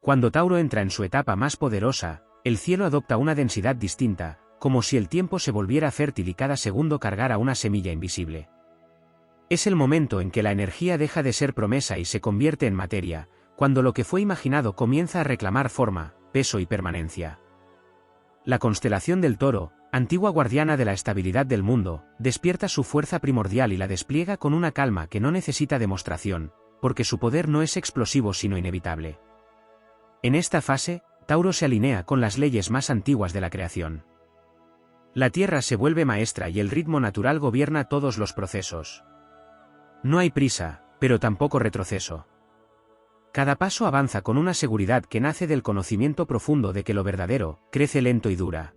Cuando Tauro entra en su etapa más poderosa, el cielo adopta una densidad distinta, como si el tiempo se volviera fértil y cada segundo cargara una semilla invisible. Es el momento en que la energía deja de ser promesa y se convierte en materia, cuando lo que fue imaginado comienza a reclamar forma, peso y permanencia. La constelación del Toro, antigua guardiana de la estabilidad del mundo, despierta su fuerza primordial y la despliega con una calma que no necesita demostración, porque su poder no es explosivo sino inevitable. En esta fase, Tauro se alinea con las leyes más antiguas de la creación. La Tierra se vuelve maestra y el ritmo natural gobierna todos los procesos. No hay prisa, pero tampoco retroceso. Cada paso avanza con una seguridad que nace del conocimiento profundo de que lo verdadero crece lento y dura.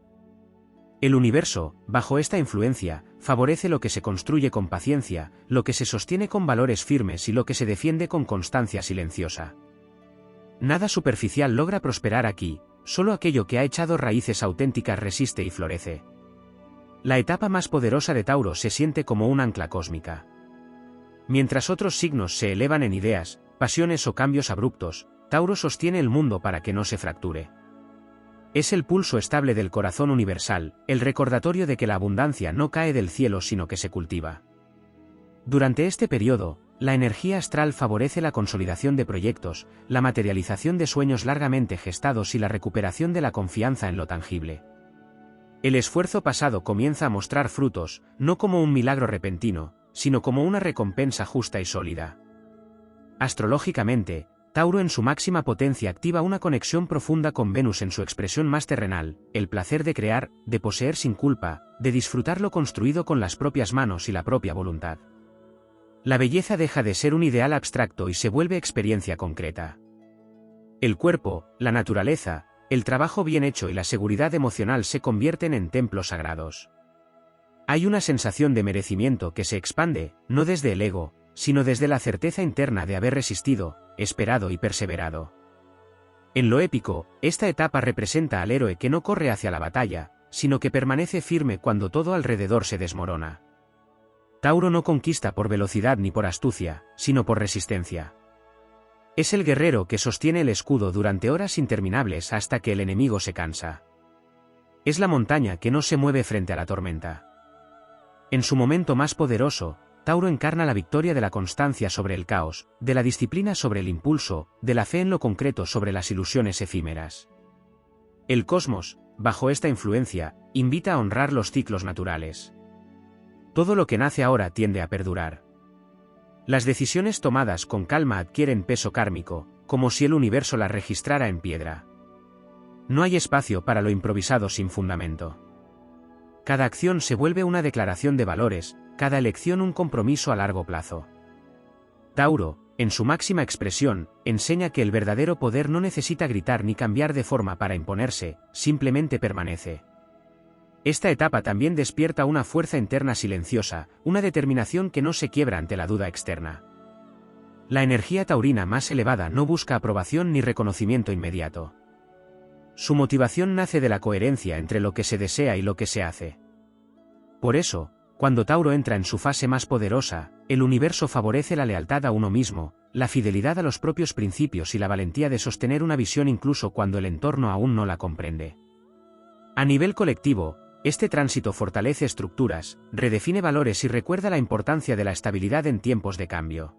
El universo, bajo esta influencia, favorece lo que se construye con paciencia, lo que se sostiene con valores firmes y lo que se defiende con constancia silenciosa. Nada superficial logra prosperar aquí, solo aquello que ha echado raíces auténticas resiste y florece. La etapa más poderosa de Tauro se siente como un ancla cósmica. Mientras otros signos se elevan en ideas, pasiones o cambios abruptos, Tauro sostiene el mundo para que no se fracture. Es el pulso estable del corazón universal, el recordatorio de que la abundancia no cae del cielo sino que se cultiva. Durante este periodo, la energía astral favorece la consolidación de proyectos, la materialización de sueños largamente gestados y la recuperación de la confianza en lo tangible. El esfuerzo pasado comienza a mostrar frutos, no como un milagro repentino, sino como una recompensa justa y sólida. Astrológicamente, Tauro en su máxima potencia activa una conexión profunda con Venus en su expresión más terrenal, el placer de crear, de poseer sin culpa, de disfrutar lo construido con las propias manos y la propia voluntad. La belleza deja de ser un ideal abstracto y se vuelve experiencia concreta. El cuerpo, la naturaleza, el trabajo bien hecho y la seguridad emocional se convierten en templos sagrados. Hay una sensación de merecimiento que se expande, no desde el ego, sino desde la certeza interna de haber resistido, esperado y perseverado. En lo épico, esta etapa representa al héroe que no corre hacia la batalla, sino que permanece firme cuando todo alrededor se desmorona. Tauro no conquista por velocidad ni por astucia, sino por resistencia. Es el guerrero que sostiene el escudo durante horas interminables hasta que el enemigo se cansa. Es la montaña que no se mueve frente a la tormenta. En su momento más poderoso, Tauro encarna la victoria de la constancia sobre el caos, de la disciplina sobre el impulso, de la fe en lo concreto sobre las ilusiones efímeras. El cosmos, bajo esta influencia, invita a honrar los ciclos naturales. Todo lo que nace ahora tiende a perdurar. Las decisiones tomadas con calma adquieren peso kármico, como si el universo las registrara en piedra. No hay espacio para lo improvisado sin fundamento. Cada acción se vuelve una declaración de valores, cada elección un compromiso a largo plazo. Tauro, en su máxima expresión, enseña que el verdadero poder no necesita gritar ni cambiar de forma para imponerse, simplemente permanece. Esta etapa también despierta una fuerza interna silenciosa, una determinación que no se quiebra ante la duda externa. La energía taurina más elevada no busca aprobación ni reconocimiento inmediato. Su motivación nace de la coherencia entre lo que se desea y lo que se hace. Por eso, cuando Tauro entra en su fase más poderosa, el universo favorece la lealtad a uno mismo, la fidelidad a los propios principios y la valentía de sostener una visión incluso cuando el entorno aún no la comprende. A nivel colectivo, este tránsito fortalece estructuras, redefine valores y recuerda la importancia de la estabilidad en tiempos de cambio.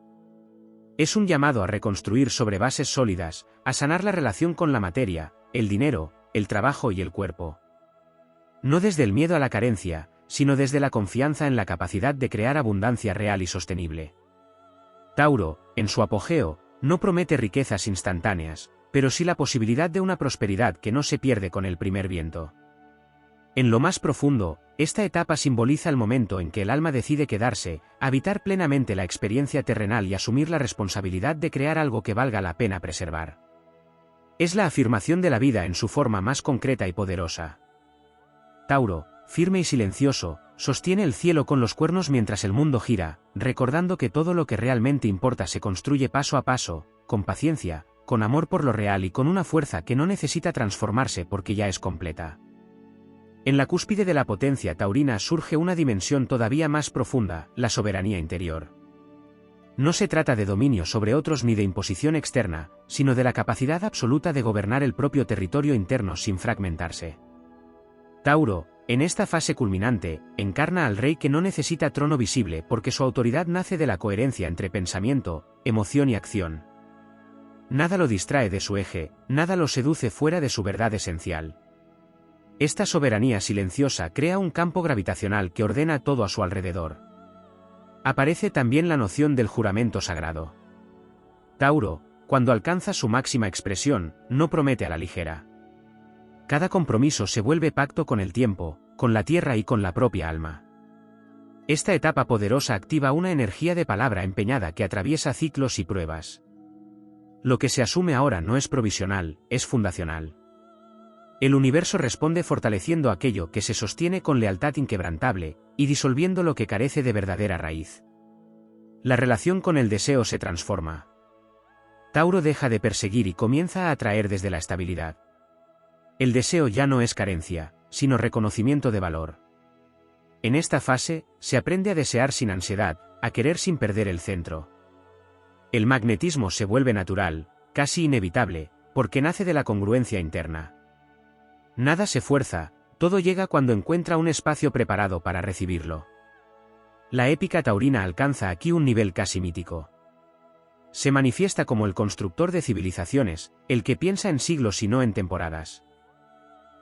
Es un llamado a reconstruir sobre bases sólidas, a sanar la relación con la materia, el dinero, el trabajo y el cuerpo. No desde el miedo a la carencia, sino desde la confianza en la capacidad de crear abundancia real y sostenible. Tauro, en su apogeo, no promete riquezas instantáneas, pero sí la posibilidad de una prosperidad que no se pierde con el primer viento. En lo más profundo, esta etapa simboliza el momento en que el alma decide quedarse, habitar plenamente la experiencia terrenal y asumir la responsabilidad de crear algo que valga la pena preservar. Es la afirmación de la vida en su forma más concreta y poderosa. Tauro, firme y silencioso, sostiene el cielo con los cuernos mientras el mundo gira, recordando que todo lo que realmente importa se construye paso a paso, con paciencia, con amor por lo real y con una fuerza que no necesita transformarse porque ya es completa. En la cúspide de la potencia taurina surge una dimensión todavía más profunda, la soberanía interior. No se trata de dominio sobre otros ni de imposición externa, sino de la capacidad absoluta de gobernar el propio territorio interno sin fragmentarse. Tauro, en esta fase culminante, encarna al rey que no necesita trono visible porque su autoridad nace de la coherencia entre pensamiento, emoción y acción. Nada lo distrae de su eje, nada lo seduce fuera de su verdad esencial. Esta soberanía silenciosa crea un campo gravitacional que ordena todo a su alrededor. Aparece también la noción del juramento sagrado. Tauro, cuando alcanza su máxima expresión, no promete a la ligera. Cada compromiso se vuelve pacto con el tiempo, con la tierra y con la propia alma. Esta etapa poderosa activa una energía de palabra empeñada que atraviesa ciclos y pruebas. Lo que se asume ahora no es provisional, es fundacional. El universo responde fortaleciendo aquello que se sostiene con lealtad inquebrantable, y disolviendo lo que carece de verdadera raíz. La relación con el deseo se transforma. Tauro deja de perseguir y comienza a atraer desde la estabilidad. El deseo ya no es carencia, sino reconocimiento de valor. En esta fase, se aprende a desear sin ansiedad, a querer sin perder el centro. El magnetismo se vuelve natural, casi inevitable, porque nace de la congruencia interna. Nada se fuerza, todo llega cuando encuentra un espacio preparado para recibirlo. La épica taurina alcanza aquí un nivel casi mítico. Se manifiesta como el constructor de civilizaciones, el que piensa en siglos y no en temporadas.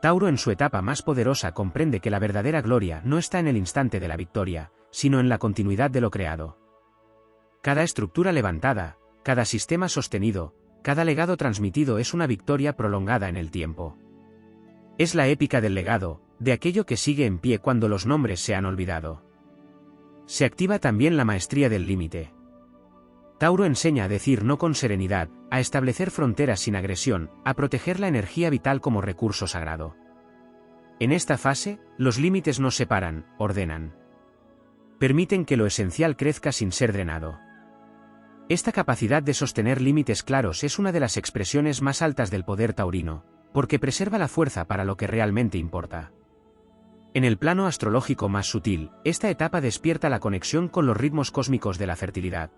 Tauro en su etapa más poderosa comprende que la verdadera gloria no está en el instante de la victoria, sino en la continuidad de lo creado. Cada estructura levantada, cada sistema sostenido, cada legado transmitido es una victoria prolongada en el tiempo. Es la épica del legado, de aquello que sigue en pie cuando los nombres se han olvidado. Se activa también la maestría del límite. Tauro enseña a decir no con serenidad, a establecer fronteras sin agresión, a proteger la energía vital como recurso sagrado. En esta fase, los límites no separan, ordenan. Permiten que lo esencial crezca sin ser drenado. Esta capacidad de sostener límites claros es una de las expresiones más altas del poder taurino, porque preserva la fuerza para lo que realmente importa. En el plano astrológico más sutil, esta etapa despierta la conexión con los ritmos cósmicos de la fertilidad.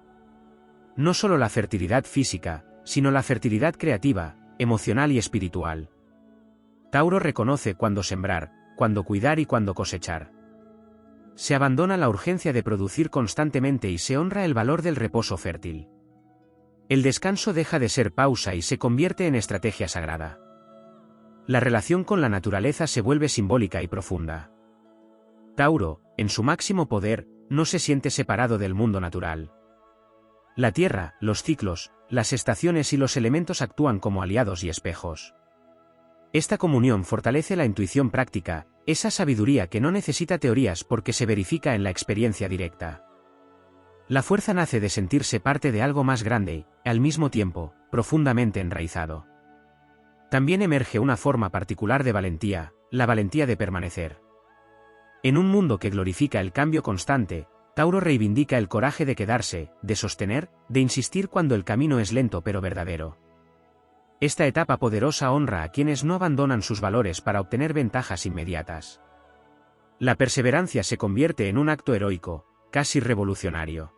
No solo la fertilidad física, sino la fertilidad creativa, emocional y espiritual. Tauro reconoce cuándo sembrar, cuándo cuidar y cuándo cosechar. Se abandona la urgencia de producir constantemente y se honra el valor del reposo fértil. El descanso deja de ser pausa y se convierte en estrategia sagrada. La relación con la naturaleza se vuelve simbólica y profunda. Tauro, en su máximo poder, no se siente separado del mundo natural. La tierra, los ciclos, las estaciones y los elementos actúan como aliados y espejos. Esta comunión fortalece la intuición práctica, esa sabiduría que no necesita teorías porque se verifica en la experiencia directa. La fuerza nace de sentirse parte de algo más grande, y, al mismo tiempo, profundamente enraizado. También emerge una forma particular de valentía, la valentía de permanecer. En un mundo que glorifica el cambio constante, Tauro reivindica el coraje de quedarse, de sostener, de insistir cuando el camino es lento pero verdadero. Esta etapa poderosa honra a quienes no abandonan sus valores para obtener ventajas inmediatas. La perseverancia se convierte en un acto heroico, casi revolucionario.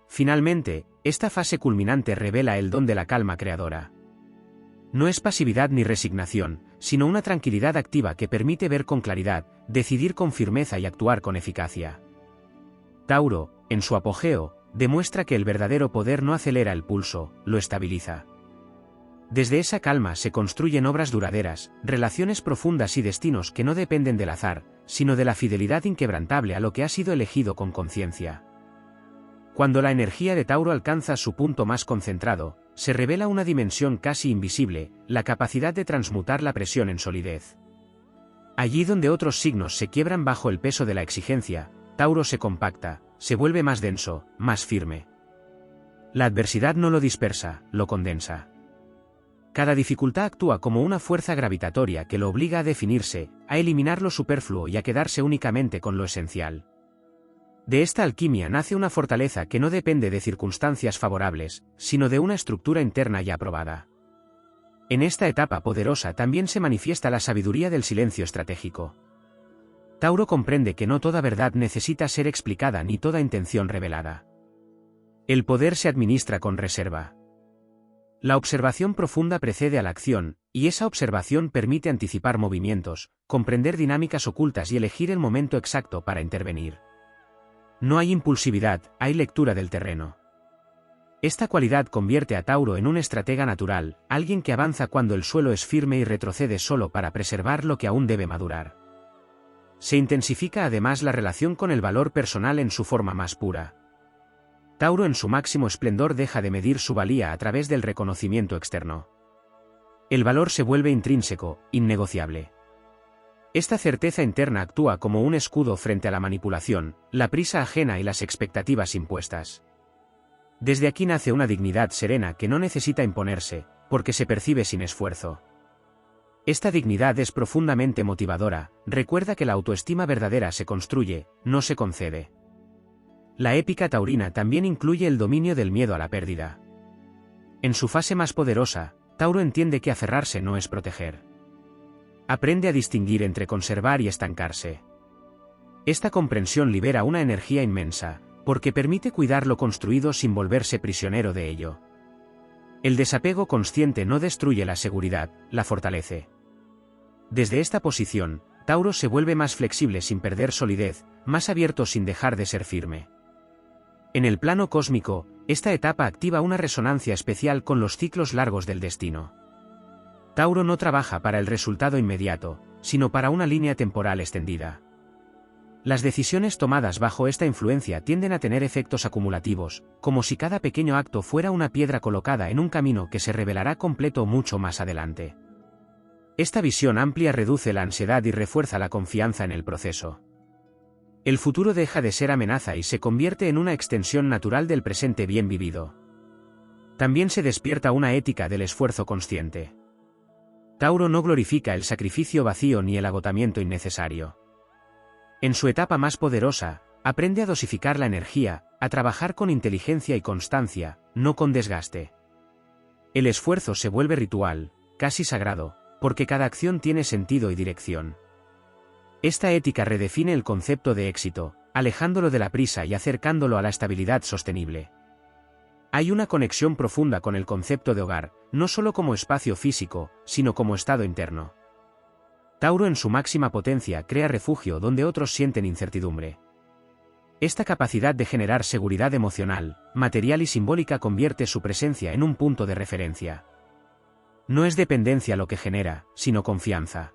Finalmente, esta fase culminante revela el don de la calma creadora. No es pasividad ni resignación, sino una tranquilidad activa que permite ver con claridad, decidir con firmeza y actuar con eficacia. Tauro, en su apogeo, demuestra que el verdadero poder no acelera el pulso, lo estabiliza. Desde esa calma se construyen obras duraderas, relaciones profundas y destinos que no dependen del azar, sino de la fidelidad inquebrantable a lo que ha sido elegido con conciencia. Cuando la energía de Tauro alcanza su punto más concentrado, se revela una dimensión casi invisible, la capacidad de transmutar la presión en solidez. Allí donde otros signos se quiebran bajo el peso de la exigencia, Tauro se compacta, se vuelve más denso, más firme. La adversidad no lo dispersa, lo condensa. Cada dificultad actúa como una fuerza gravitatoria que lo obliga a definirse, a eliminar lo superfluo y a quedarse únicamente con lo esencial. De esta alquimia nace una fortaleza que no depende de circunstancias favorables, sino de una estructura interna ya probada. En esta etapa poderosa también se manifiesta la sabiduría del silencio estratégico. Tauro comprende que no toda verdad necesita ser explicada ni toda intención revelada. El poder se administra con reserva. La observación profunda precede a la acción, y esa observación permite anticipar movimientos, comprender dinámicas ocultas y elegir el momento exacto para intervenir. No hay impulsividad, hay lectura del terreno. Esta cualidad convierte a Tauro en un estratega natural, alguien que avanza cuando el suelo es firme y retrocede solo para preservar lo que aún debe madurar. Se intensifica además la relación con el valor personal en su forma más pura. Tauro en su máximo esplendor deja de medir su valía a través del reconocimiento externo. El valor se vuelve intrínseco, innegociable. Esta certeza interna actúa como un escudo frente a la manipulación, la prisa ajena y las expectativas impuestas. Desde aquí nace una dignidad serena que no necesita imponerse, porque se percibe sin esfuerzo. Esta dignidad es profundamente motivadora, recuerda que la autoestima verdadera se construye, no se concede. La épica taurina también incluye el dominio del miedo a la pérdida. En su fase más poderosa, Tauro entiende que aferrarse no es proteger. Aprende a distinguir entre conservar y estancarse. Esta comprensión libera una energía inmensa, porque permite cuidar lo construido sin volverse prisionero de ello. El desapego consciente no destruye la seguridad, la fortalece. Desde esta posición, Tauro se vuelve más flexible sin perder solidez, más abierto sin dejar de ser firme. En el plano cósmico, esta etapa activa una resonancia especial con los ciclos largos del destino. Tauro no trabaja para el resultado inmediato, sino para una línea temporal extendida. Las decisiones tomadas bajo esta influencia tienden a tener efectos acumulativos, como si cada pequeño acto fuera una piedra colocada en un camino que se revelará completo mucho más adelante. Esta visión amplia reduce la ansiedad y refuerza la confianza en el proceso. El futuro deja de ser amenaza y se convierte en una extensión natural del presente bien vivido. También se despierta una ética del esfuerzo consciente. Tauro no glorifica el sacrificio vacío ni el agotamiento innecesario. En su etapa más poderosa, aprende a dosificar la energía, a trabajar con inteligencia y constancia, no con desgaste. El esfuerzo se vuelve ritual, casi sagrado, porque cada acción tiene sentido y dirección. Esta ética redefine el concepto de éxito, alejándolo de la prisa y acercándolo a la estabilidad sostenible. Hay una conexión profunda con el concepto de hogar, no solo como espacio físico, sino como estado interno. Tauro en su máxima potencia crea refugio donde otros sienten incertidumbre. Esta capacidad de generar seguridad emocional, material y simbólica convierte su presencia en un punto de referencia. No es dependencia lo que genera, sino confianza.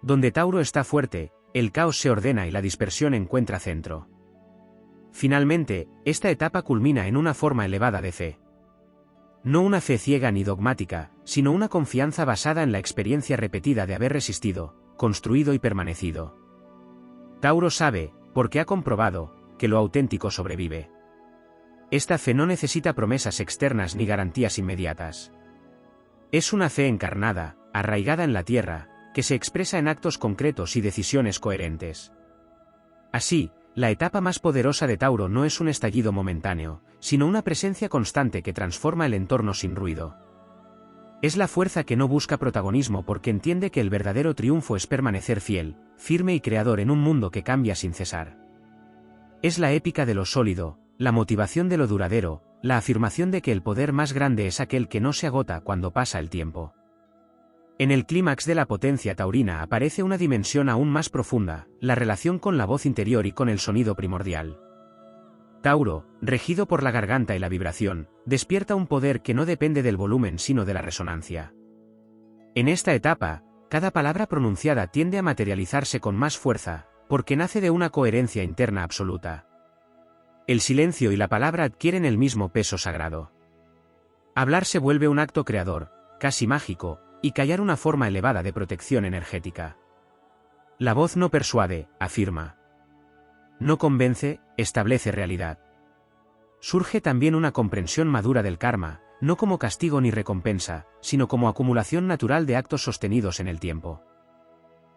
Donde Tauro está fuerte, el caos se ordena y la dispersión encuentra centro. Finalmente, esta etapa culmina en una forma elevada de fe. No una fe ciega ni dogmática, sino una confianza basada en la experiencia repetida de haber resistido, construido y permanecido. Tauro sabe, porque ha comprobado, que lo auténtico sobrevive. Esta fe no necesita promesas externas ni garantías inmediatas. Es una fe encarnada, arraigada en la tierra, que se expresa en actos concretos y decisiones coherentes. Así, la etapa más poderosa de Tauro no es un estallido momentáneo, sino una presencia constante que transforma el entorno sin ruido. Es la fuerza que no busca protagonismo porque entiende que el verdadero triunfo es permanecer fiel, firme y creador en un mundo que cambia sin cesar. Es la épica de lo sólido, la motivación de lo duradero, la afirmación de que el poder más grande es aquel que no se agota cuando pasa el tiempo. En el clímax de la potencia taurina aparece una dimensión aún más profunda, la relación con la voz interior y con el sonido primordial. Tauro, regido por la garganta y la vibración, despierta un poder que no depende del volumen sino de la resonancia. En esta etapa, cada palabra pronunciada tiende a materializarse con más fuerza, porque nace de una coherencia interna absoluta. El silencio y la palabra adquieren el mismo peso sagrado. Hablar se vuelve un acto creador, casi mágico, y callar una forma elevada de protección energética. La voz no persuade, afirma. No convence, establece realidad. Surge también una comprensión madura del karma, no como castigo ni recompensa, sino como acumulación natural de actos sostenidos en el tiempo.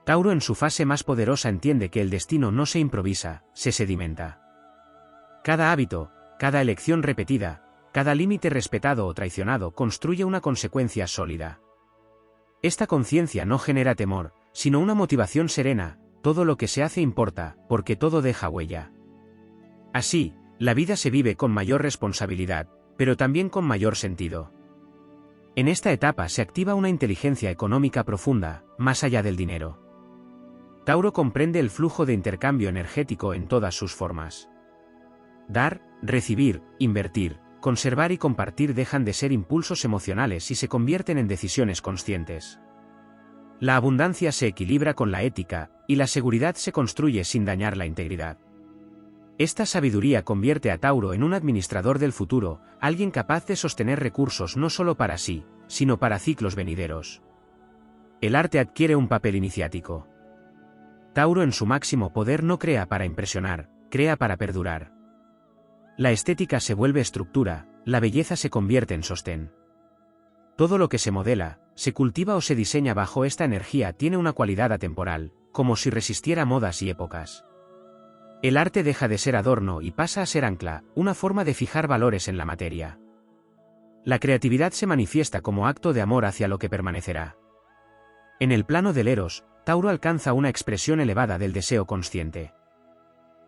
Tauro en su fase más poderosa entiende que el destino no se improvisa, se sedimenta. Cada hábito, cada elección repetida, cada límite respetado o traicionado construye una consecuencia sólida. Esta conciencia no genera temor, sino una motivación serena, todo lo que se hace importa, porque todo deja huella. Así, La vida se vive con mayor responsabilidad, pero también con mayor sentido. En esta etapa se activa una inteligencia económica profunda, más allá del dinero. Tauro comprende el flujo de intercambio energético en todas sus formas. Dar, recibir, invertir, conservar y compartir dejan de ser impulsos emocionales y se convierten en decisiones conscientes. La abundancia se equilibra con la ética, y la seguridad se construye sin dañar la integridad. Esta sabiduría convierte a Tauro en un administrador del futuro, alguien capaz de sostener recursos no solo para sí, sino para ciclos venideros. El arte adquiere un papel iniciático. Tauro en su máximo poder no crea para impresionar, crea para perdurar. La estética se vuelve estructura, la belleza se convierte en sostén. Todo lo que se modela, se cultiva o se diseña bajo esta energía tiene una cualidad atemporal, como si resistiera modas y épocas. El arte deja de ser adorno y pasa a ser ancla, una forma de fijar valores en la materia. La creatividad se manifiesta como acto de amor hacia lo que permanecerá. En el plano del Eros, Tauro alcanza una expresión elevada del deseo consciente.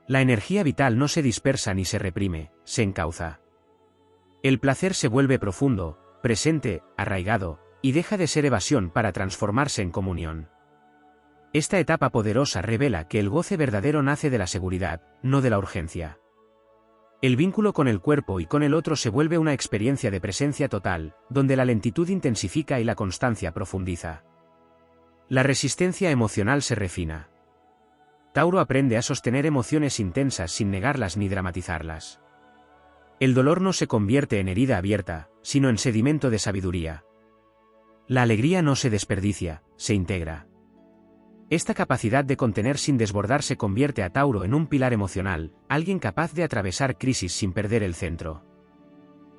La energía vital no se dispersa ni se reprime, se encauza. El placer se vuelve profundo, presente, arraigado, y deja de ser evasión para transformarse en comunión. Esta etapa poderosa revela que el goce verdadero nace de la seguridad, no de la urgencia. El vínculo con el cuerpo y con el otro se vuelve una experiencia de presencia total, donde la lentitud intensifica y la constancia profundiza. La resistencia emocional se refina. Tauro aprende a sostener emociones intensas sin negarlas ni dramatizarlas. El dolor no se convierte en herida abierta, sino en sedimento de sabiduría. La alegría no se desperdicia, se integra. Esta capacidad de contener sin desbordarse convierte a Tauro en un pilar emocional, alguien capaz de atravesar crisis sin perder el centro.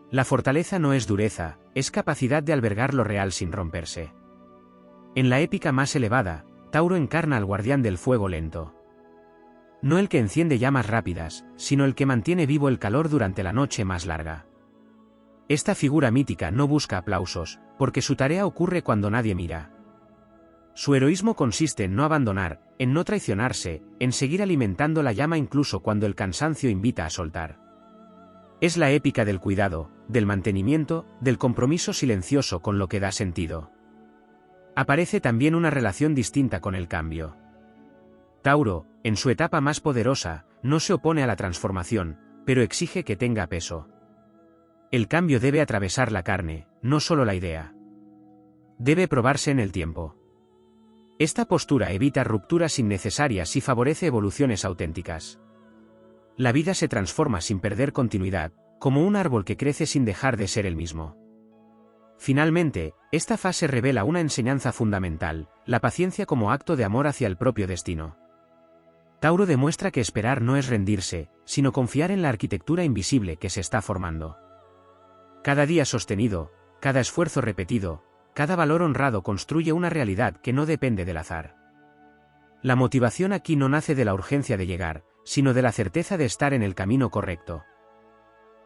La fortaleza no es dureza, es capacidad de albergar lo real sin romperse. En la épica más elevada, Tauro encarna al guardián del fuego lento. No el que enciende llamas rápidas, sino el que mantiene vivo el calor durante la noche más larga. Esta figura mítica no busca aplausos, porque su tarea ocurre cuando nadie mira. Su heroísmo consiste en no abandonar, en no traicionarse, en seguir alimentando la llama incluso cuando el cansancio invita a soltar. Es la épica del cuidado, del mantenimiento, del compromiso silencioso con lo que da sentido. Aparece también una relación distinta con el cambio. Tauro, en su etapa más poderosa, no se opone a la transformación, pero exige que tenga peso. El cambio debe atravesar la carne, no solo la idea. Debe probarse en el tiempo. Esta postura evita rupturas innecesarias y favorece evoluciones auténticas. La vida se transforma sin perder continuidad, como un árbol que crece sin dejar de ser el mismo. Finalmente, esta fase revela una enseñanza fundamental, la paciencia como acto de amor hacia el propio destino. Tauro demuestra que esperar no es rendirse, sino confiar en la arquitectura invisible que se está formando. Cada día sostenido, cada esfuerzo repetido, cada valor honrado construye una realidad que no depende del azar. La motivación aquí no nace de la urgencia de llegar, sino de la certeza de estar en el camino correcto.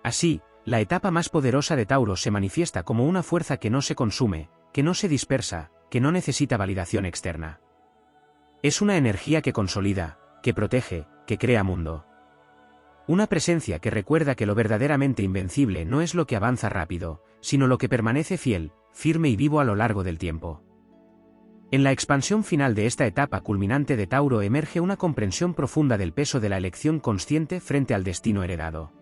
Así, la etapa más poderosa de Tauro se manifiesta como una fuerza que no se consume, que no se dispersa, que no necesita validación externa. Es una energía que consolida, que protege, que crea mundo. Una presencia que recuerda que lo verdaderamente invencible no es lo que avanza rápido, sino lo que permanece fiel, firme y vivo a lo largo del tiempo. En la expansión final de esta etapa culminante de Tauro emerge una comprensión profunda del peso de la elección consciente frente al destino heredado.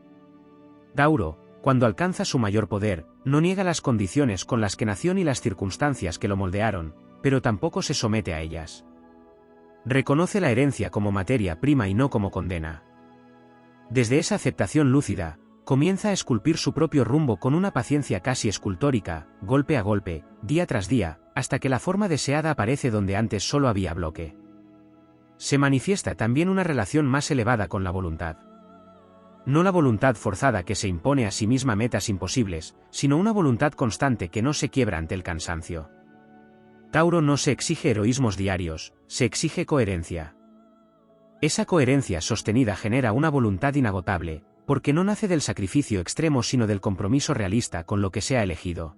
Tauro, cuando alcanza su mayor poder, no niega las condiciones con las que nació ni las circunstancias que lo moldearon, pero tampoco se somete a ellas. Reconoce la herencia como materia prima y no como condena. Desde esa aceptación lúcida, comienza a esculpir su propio rumbo con una paciencia casi escultórica, golpe a golpe, día tras día, hasta que la forma deseada aparece donde antes solo había bloque. Se manifiesta también una relación más elevada con la voluntad. No la voluntad forzada que se impone a sí misma metas imposibles, sino una voluntad constante que no se quiebra ante el cansancio. Tauro no se exige heroísmos diarios, se exige coherencia. Esa coherencia sostenida genera una voluntad inagotable, porque no nace del sacrificio extremo sino del compromiso realista con lo que se ha elegido.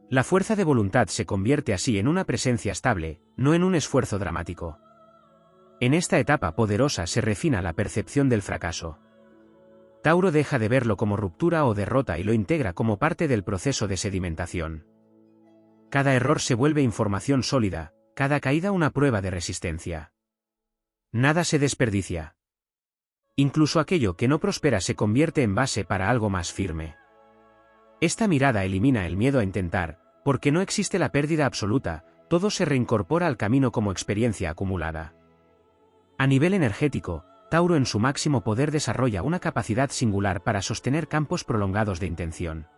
La fuerza de voluntad se convierte así en una presencia estable, no en un esfuerzo dramático. En esta etapa poderosa se refina la percepción del fracaso. Tauro deja de verlo como ruptura o derrota y lo integra como parte del proceso de sedimentación. Cada error se vuelve información sólida, cada caída una prueba de resistencia. Nada se desperdicia. Incluso aquello que no prospera se convierte en base para algo más firme. Esta mirada elimina el miedo a intentar, porque no existe la pérdida absoluta, todo se reincorpora al camino como experiencia acumulada. A nivel energético, Tauro en su máximo poder desarrolla una capacidad singular para sostener campos prolongados de intención.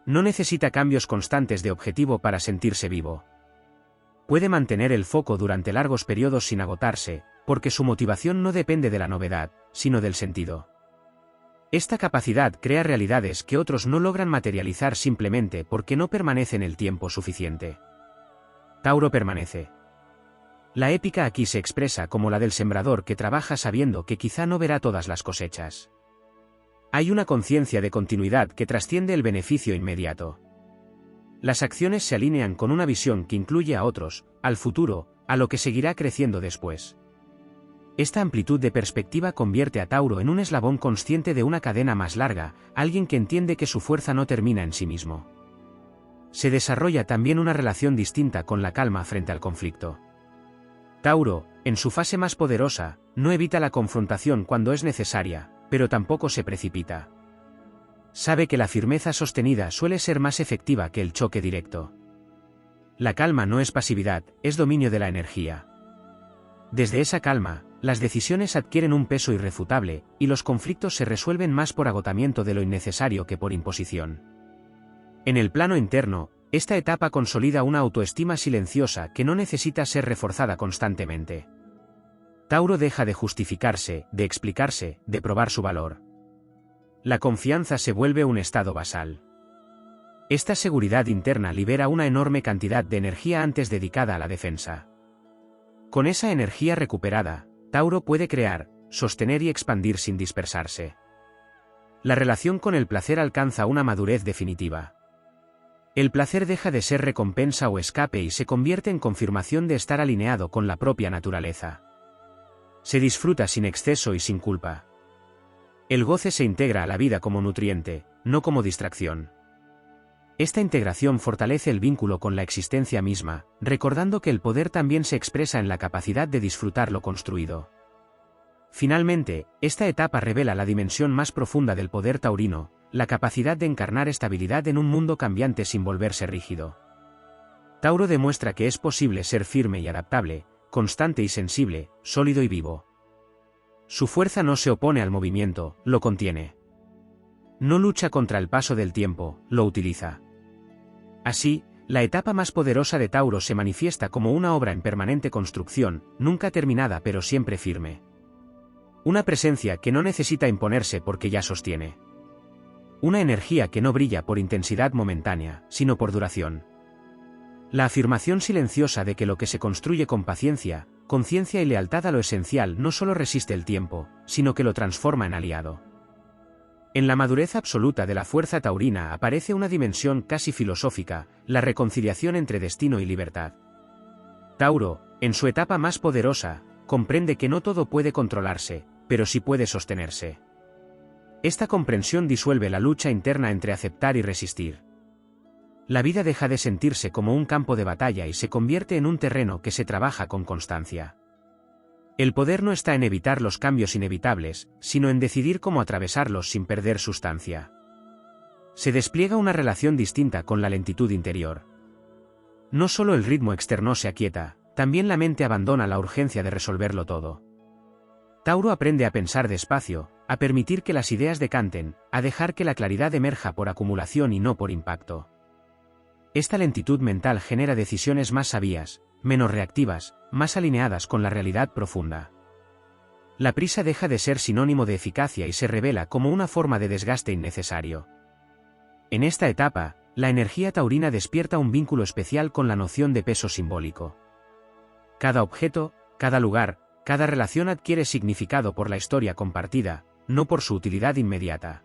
No necesita cambios constantes de objetivo para sentirse vivo. Puede mantener el foco durante largos periodos sin agotarse, porque su motivación no depende de la novedad, sino del sentido. Esta capacidad crea realidades que otros no logran materializar simplemente porque no permanecen el tiempo suficiente. Tauro permanece. La épica aquí se expresa como la del sembrador que trabaja sabiendo que quizá no verá todas las cosechas. Hay una conciencia de continuidad que trasciende el beneficio inmediato. Las acciones se alinean con una visión que incluye a otros, al futuro, a lo que seguirá creciendo después. Esta amplitud de perspectiva convierte a Tauro en un eslabón consciente de una cadena más larga, alguien que entiende que su fuerza no termina en sí mismo. Se desarrolla también una relación distinta con la calma frente al conflicto. Tauro, en su fase más poderosa, no evita la confrontación cuando es necesaria, pero tampoco se precipita. Sabe que la firmeza sostenida suele ser más efectiva que el choque directo. La calma no es pasividad, es dominio de la energía. Desde esa calma, las decisiones adquieren un peso irrefutable, y los conflictos se resuelven más por agotamiento de lo innecesario que por imposición. En el plano interno, esta etapa consolida una autoestima silenciosa que no necesita ser reforzada constantemente. Tauro deja de justificarse, de explicarse, de probar su valor. La confianza se vuelve un estado basal. Esta seguridad interna libera una enorme cantidad de energía antes dedicada a la defensa. Con esa energía recuperada, Tauro puede crear, sostener y expandir sin dispersarse. La relación con el placer alcanza una madurez definitiva. El placer deja de ser recompensa o escape y se convierte en confirmación de estar alineado con la propia naturaleza. Se disfruta sin exceso y sin culpa. El goce se integra a la vida como nutriente, no como distracción. Esta integración fortalece el vínculo con la existencia misma, recordando que el poder también se expresa en la capacidad de disfrutar lo construido. Finalmente, esta etapa revela la dimensión más profunda del poder taurino, la capacidad de encarnar estabilidad en un mundo cambiante sin volverse rígido. Tauro demuestra que es posible ser firme y adaptable, constante y sensible, sólido y vivo. Su fuerza no se opone al movimiento, lo contiene. No lucha contra el paso del tiempo, lo utiliza. Así, la etapa más poderosa de Tauro se manifiesta como una obra en permanente construcción, nunca terminada pero siempre firme. Una presencia que no necesita imponerse porque ya sostiene. Una energía que no brilla por intensidad momentánea, sino por duración. La afirmación silenciosa de que lo que se construye con paciencia, conciencia y lealtad a lo esencial no solo resiste el tiempo, sino que lo transforma en aliado. En la madurez absoluta de la fuerza taurina aparece una dimensión casi filosófica, la reconciliación entre destino y libertad. Tauro, en su etapa más poderosa, comprende que no todo puede controlarse, pero sí puede sostenerse. Esta comprensión disuelve la lucha interna entre aceptar y resistir. La vida deja de sentirse como un campo de batalla y se convierte en un terreno que se trabaja con constancia. El poder no está en evitar los cambios inevitables, sino en decidir cómo atravesarlos sin perder sustancia. Se despliega una relación distinta con la lentitud interior. No solo el ritmo externo se aquieta, también la mente abandona la urgencia de resolverlo todo. Tauro aprende a pensar despacio, a permitir que las ideas decanten, a dejar que la claridad emerja por acumulación y no por impacto. Esta lentitud mental genera decisiones más sabias, menos reactivas, más alineadas con la realidad profunda. La prisa deja de ser sinónimo de eficacia y se revela como una forma de desgaste innecesario. En esta etapa, la energía taurina despierta un vínculo especial con la noción de peso simbólico. Cada objeto, cada lugar, cada relación adquiere significado por la historia compartida, no por su utilidad inmediata.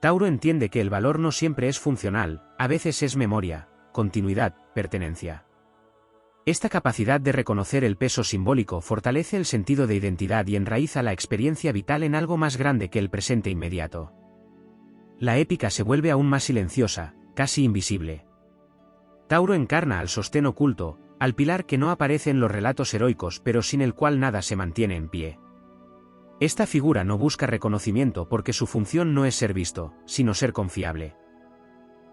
Tauro entiende que el valor no siempre es funcional, a veces es memoria, continuidad, pertenencia. Esta capacidad de reconocer el peso simbólico fortalece el sentido de identidad y enraiza la experiencia vital en algo más grande que el presente inmediato. La épica se vuelve aún más silenciosa, casi invisible. Tauro encarna al sostén oculto, al pilar que no aparece en los relatos heroicos pero sin el cual nada se mantiene en pie. Esta figura no busca reconocimiento porque su función no es ser visto, sino ser confiable.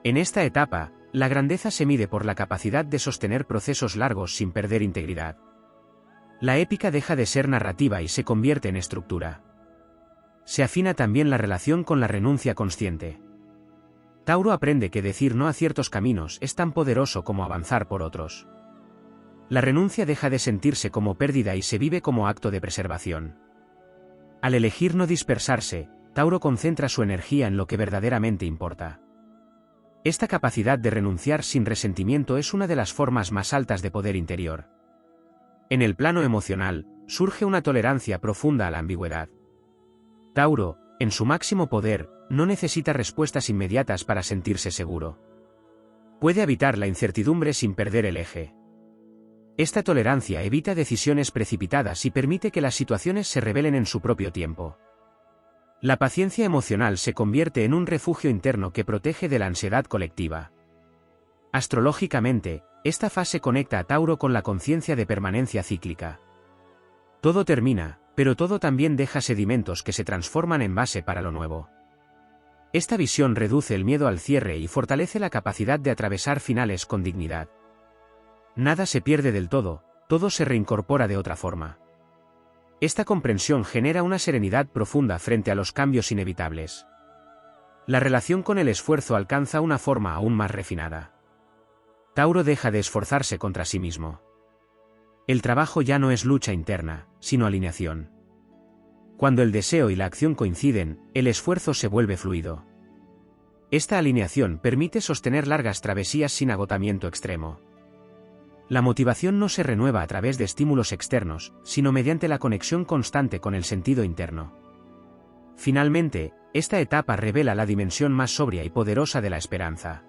En esta etapa, la grandeza se mide por la capacidad de sostener procesos largos sin perder integridad. La épica deja de ser narrativa y se convierte en estructura. Se afina también la relación con la renuncia consciente. Tauro aprende que decir no a ciertos caminos es tan poderoso como avanzar por otros. La renuncia deja de sentirse como pérdida y se vive como acto de preservación. Al elegir no dispersarse, Tauro concentra su energía en lo que verdaderamente importa. Esta capacidad de renunciar sin resentimiento es una de las formas más altas de poder interior. En el plano emocional, surge una tolerancia profunda a la ambigüedad. Tauro, en su máximo poder, no necesita respuestas inmediatas para sentirse seguro. Puede habitar la incertidumbre sin perder el eje. Esta tolerancia evita decisiones precipitadas y permite que las situaciones se revelen en su propio tiempo. La paciencia emocional se convierte en un refugio interno que protege de la ansiedad colectiva. Astrológicamente, esta fase conecta a Tauro con la conciencia de permanencia cíclica. Todo termina, pero todo también deja sedimentos que se transforman en base para lo nuevo. Esta visión reduce el miedo al cierre y fortalece la capacidad de atravesar finales con dignidad. Nada se pierde del todo se reincorpora de otra forma. Esta comprensión genera una serenidad profunda frente a los cambios inevitables. La relación con el esfuerzo alcanza una forma aún más refinada. Tauro deja de esforzarse contra sí mismo. El trabajo ya no es lucha interna, sino alineación. Cuando el deseo y la acción coinciden, el esfuerzo se vuelve fluido. Esta alineación permite sostener largas travesías sin agotamiento extremo. La motivación no se renueva a través de estímulos externos, sino mediante la conexión constante con el sentido interno. Finalmente, esta etapa revela la dimensión más sobria y poderosa de la esperanza.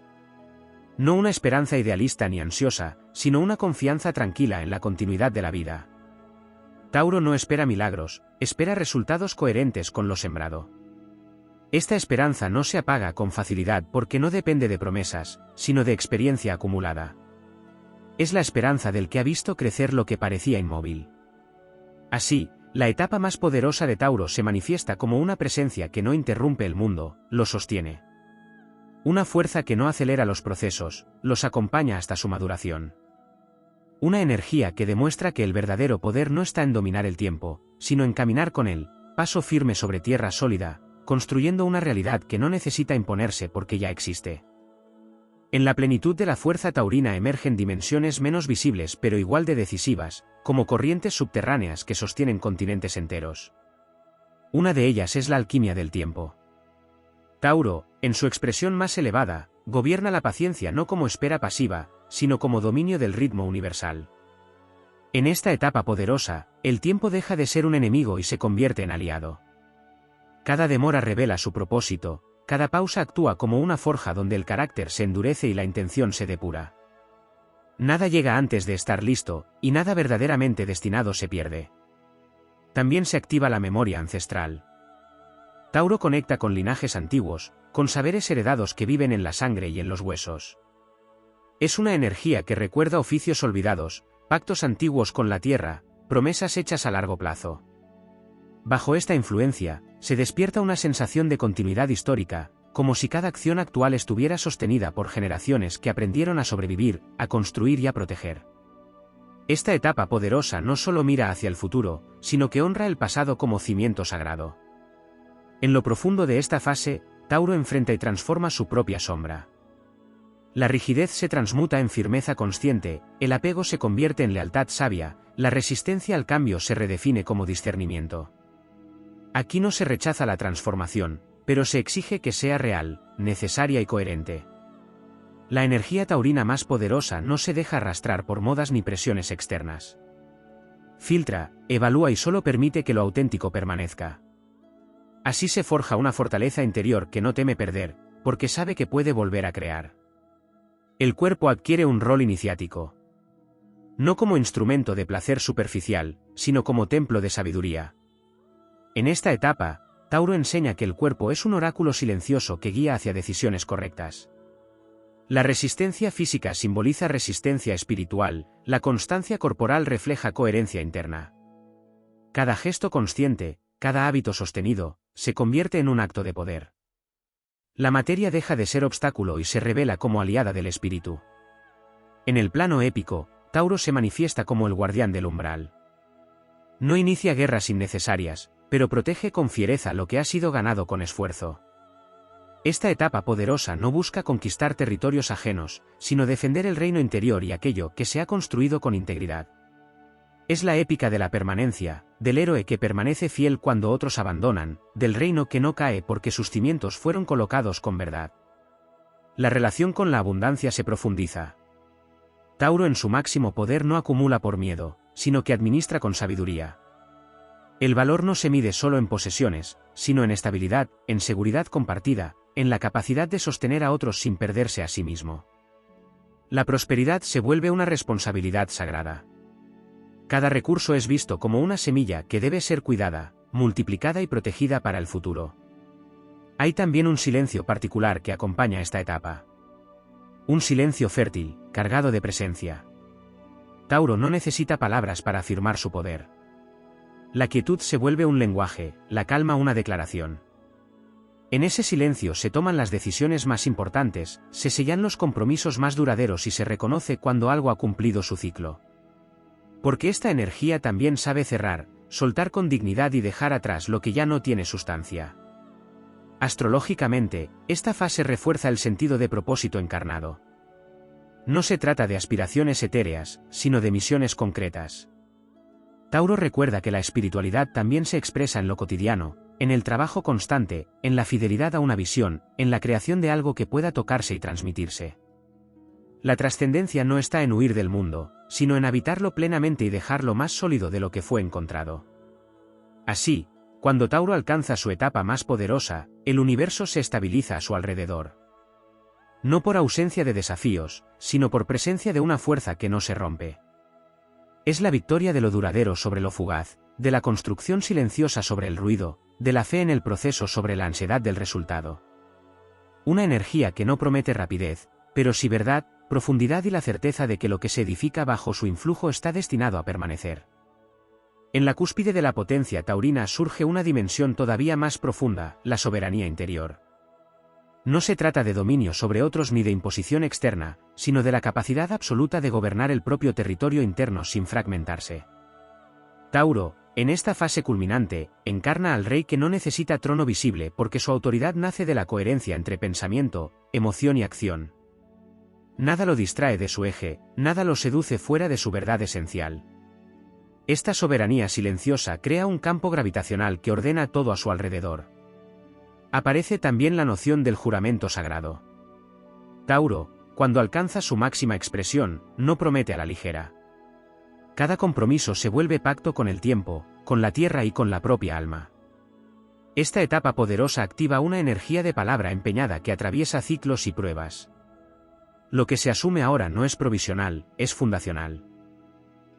No una esperanza idealista ni ansiosa, sino una confianza tranquila en la continuidad de la vida. Tauro no espera milagros, espera resultados coherentes con lo sembrado. Esta esperanza no se apaga con facilidad porque no depende de promesas, sino de experiencia acumulada. Es la esperanza del que ha visto crecer lo que parecía inmóvil. Así, la etapa más poderosa de Tauro se manifiesta como una presencia que no interrumpe el mundo, lo sostiene. Una fuerza que no acelera los procesos, los acompaña hasta su maduración. Una energía que demuestra que el verdadero poder no está en dominar el tiempo, sino en caminar con él, paso firme sobre tierra sólida, construyendo una realidad que no necesita imponerse porque ya existe. En la plenitud de la fuerza taurina emergen dimensiones menos visibles pero igual de decisivas, como corrientes subterráneas que sostienen continentes enteros. Una de ellas es la alquimia del tiempo. Tauro, en su expresión más elevada, gobierna la paciencia no como espera pasiva, sino como dominio del ritmo universal. En esta etapa poderosa, el tiempo deja de ser un enemigo y se convierte en aliado. Cada demora revela su propósito, cada pausa actúa como una forja donde el carácter se endurece y la intención se depura. Nada llega antes de estar listo, y nada verdaderamente destinado se pierde. También se activa la memoria ancestral. Tauro conecta con linajes antiguos, con saberes heredados que viven en la sangre y en los huesos. Es una energía que recuerda oficios olvidados, pactos antiguos con la tierra, promesas hechas a largo plazo. Bajo esta influencia, se despierta una sensación de continuidad histórica, como si cada acción actual estuviera sostenida por generaciones que aprendieron a sobrevivir, a construir y a proteger. Esta etapa poderosa no solo mira hacia el futuro, sino que honra el pasado como cimiento sagrado. En lo profundo de esta fase, Tauro enfrenta y transforma su propia sombra. La rigidez se transmuta en firmeza consciente, el apego se convierte en lealtad sabia, la resistencia al cambio se redefine como discernimiento. Aquí no se rechaza la transformación, pero se exige que sea real, necesaria y coherente. La energía taurina más poderosa no se deja arrastrar por modas ni presiones externas. Filtra, evalúa y solo permite que lo auténtico permanezca. Así se forja una fortaleza interior que no teme perder, porque sabe que puede volver a crear. El cuerpo adquiere un rol iniciático. no como instrumento de placer superficial, sino como templo de sabiduría. En esta etapa, Tauro enseña que el cuerpo es un oráculo silencioso que guía hacia decisiones correctas. La resistencia física simboliza resistencia espiritual, la constancia corporal refleja coherencia interna. Cada gesto consciente, cada hábito sostenido, se convierte en un acto de poder. La materia deja de ser obstáculo y se revela como aliada del espíritu. En el plano épico, Tauro se manifiesta como el guardián del umbral. No inicia guerras innecesarias, pero protege con fiereza lo que ha sido ganado con esfuerzo. Esta etapa poderosa no busca conquistar territorios ajenos, sino defender el reino interior y aquello que se ha construido con integridad. Es la épica de la permanencia, del héroe que permanece fiel cuando otros abandonan, del reino que no cae porque sus cimientos fueron colocados con verdad. La relación con la abundancia se profundiza. Tauro en su máximo poder no acumula por miedo, sino que administra con sabiduría. El valor no se mide solo en posesiones, sino en estabilidad, en seguridad compartida, en la capacidad de sostener a otros sin perderse a sí mismo. La prosperidad se vuelve una responsabilidad sagrada. Cada recurso es visto como una semilla que debe ser cuidada, multiplicada y protegida para el futuro. Hay también un silencio particular que acompaña esta etapa. Un silencio fértil, cargado de presencia. Tauro no necesita palabras para afirmar su poder. La quietud se vuelve un lenguaje, la calma una declaración. En ese silencio se toman las decisiones más importantes, se sellan los compromisos más duraderos y se reconoce cuando algo ha cumplido su ciclo. Porque esta energía también sabe cerrar, soltar con dignidad y dejar atrás lo que ya no tiene sustancia. Astrológicamente, esta fase refuerza el sentido de propósito encarnado. No se trata de aspiraciones etéreas, sino de misiones concretas. Tauro recuerda que la espiritualidad también se expresa en lo cotidiano, en el trabajo constante, en la fidelidad a una visión, en la creación de algo que pueda tocarse y transmitirse. La trascendencia no está en huir del mundo, sino en habitarlo plenamente y dejarlo más sólido de lo que fue encontrado. Así, cuando Tauro alcanza su etapa más poderosa, el universo se estabiliza a su alrededor. No por ausencia de desafíos, sino por presencia de una fuerza que no se rompe. Es la victoria de lo duradero sobre lo fugaz, de la construcción silenciosa sobre el ruido, de la fe en el proceso sobre la ansiedad del resultado. Una energía que no promete rapidez, pero sí verdad, profundidad y la certeza de que lo que se edifica bajo su influjo está destinado a permanecer. En la cúspide de la potencia taurina surge una dimensión todavía más profunda, la soberanía interior. No se trata de dominio sobre otros ni de imposición externa, sino de la capacidad absoluta de gobernar el propio territorio interno sin fragmentarse. Tauro, en esta fase culminante, encarna al rey que no necesita trono visible porque su autoridad nace de la coherencia entre pensamiento, emoción y acción. Nada lo distrae de su eje, nada lo seduce fuera de su verdad esencial. Esta soberanía silenciosa crea un campo gravitacional que ordena todo a su alrededor. Aparece también la noción del juramento sagrado. Tauro, cuando alcanza su máxima expresión, no promete a la ligera. Cada compromiso se vuelve pacto con el tiempo, con la tierra y con la propia alma. Esta etapa poderosa activa una energía de palabra empeñada que atraviesa ciclos y pruebas. Lo que se asume ahora no es provisional, es fundacional.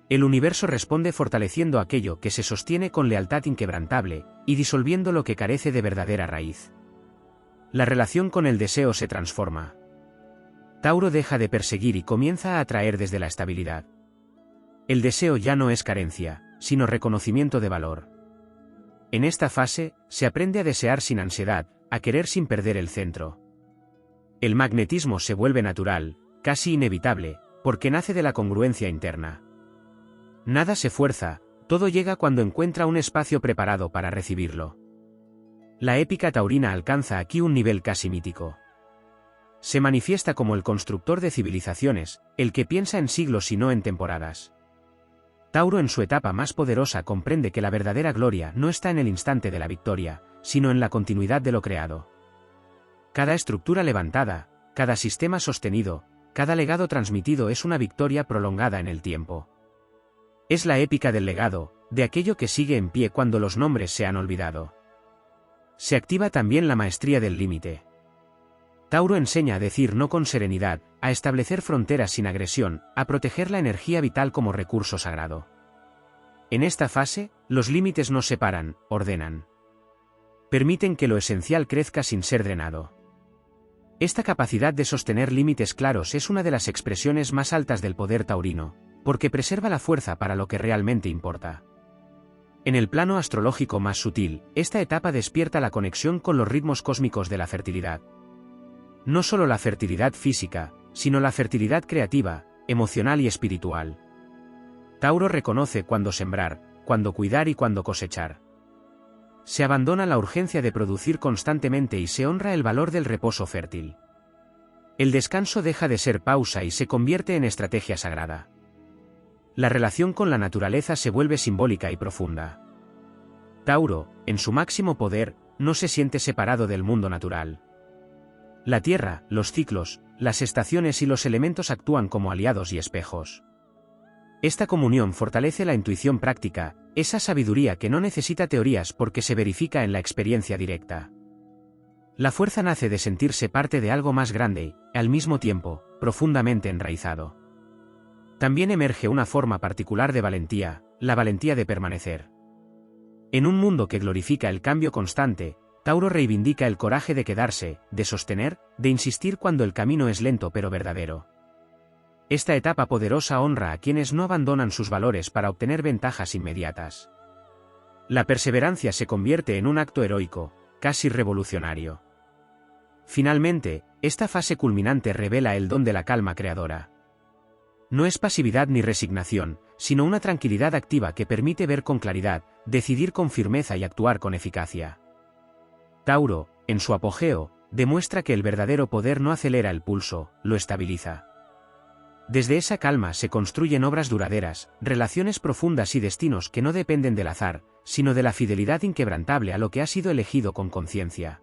El universo responde fortaleciendo aquello que se sostiene con lealtad inquebrantable, y disolviendo lo que carece de verdadera raíz. La relación con el deseo se transforma. Tauro deja de perseguir y comienza a atraer desde la estabilidad. El deseo ya no es carencia, sino reconocimiento de valor. En esta fase, se aprende a desear sin ansiedad, a querer sin perder el centro. El magnetismo se vuelve natural, casi inevitable, porque nace de la congruencia interna. Nada se fuerza, todo llega cuando encuentra un espacio preparado para recibirlo. La épica taurina alcanza aquí un nivel casi mítico. Se manifiesta como el constructor de civilizaciones, el que piensa en siglos y no en temporadas. Tauro en su etapa más poderosa comprende que la verdadera gloria no está en el instante de la victoria, sino en la continuidad de lo creado. Cada estructura levantada, cada sistema sostenido, cada legado transmitido es una victoria prolongada en el tiempo. Es la épica del legado, de aquello que sigue en pie cuando los nombres se han olvidado. Se activa también la maestría del límite. Tauro enseña a decir no con serenidad, a establecer fronteras sin agresión, a proteger la energía vital como recurso sagrado. En esta fase, los límites no separan, ordenan. Permiten que lo esencial crezca sin ser drenado. Esta capacidad de sostener límites claros es una de las expresiones más altas del poder taurino, porque preserva la fuerza para lo que realmente importa. En el plano astrológico más sutil, esta etapa despierta la conexión con los ritmos cósmicos de la fertilidad. No solo la fertilidad física, sino la fertilidad creativa, emocional y espiritual. Tauro reconoce cuándo sembrar, cuándo cuidar y cuándo cosechar. Se abandona la urgencia de producir constantemente y se honra el valor del reposo fértil. El descanso deja de ser pausa y se convierte en estrategia sagrada. La relación con la naturaleza se vuelve simbólica y profunda. Tauro, en su máximo poder, no se siente separado del mundo natural. La tierra, los ciclos, las estaciones y los elementos actúan como aliados y espejos. Esta comunión fortalece la intuición práctica, esa sabiduría que no necesita teorías porque se verifica en la experiencia directa. La fuerza nace de sentirse parte de algo más grande, y, al mismo tiempo, profundamente enraizado. También emerge una forma particular de valentía, la valentía de permanecer. En un mundo que glorifica el cambio constante, Tauro reivindica el coraje de quedarse, de sostener, de insistir cuando el camino es lento pero verdadero. Esta etapa poderosa honra a quienes no abandonan sus valores para obtener ventajas inmediatas. La perseverancia se convierte en un acto heroico, casi revolucionario. Finalmente, esta fase culminante revela el don de la calma creadora. No es pasividad ni resignación, sino una tranquilidad activa que permite ver con claridad, decidir con firmeza y actuar con eficacia. Tauro, en su apogeo, demuestra que el verdadero poder no acelera el pulso, lo estabiliza. Desde esa calma se construyen obras duraderas, relaciones profundas y destinos que no dependen del azar, sino de la fidelidad inquebrantable a lo que ha sido elegido con conciencia.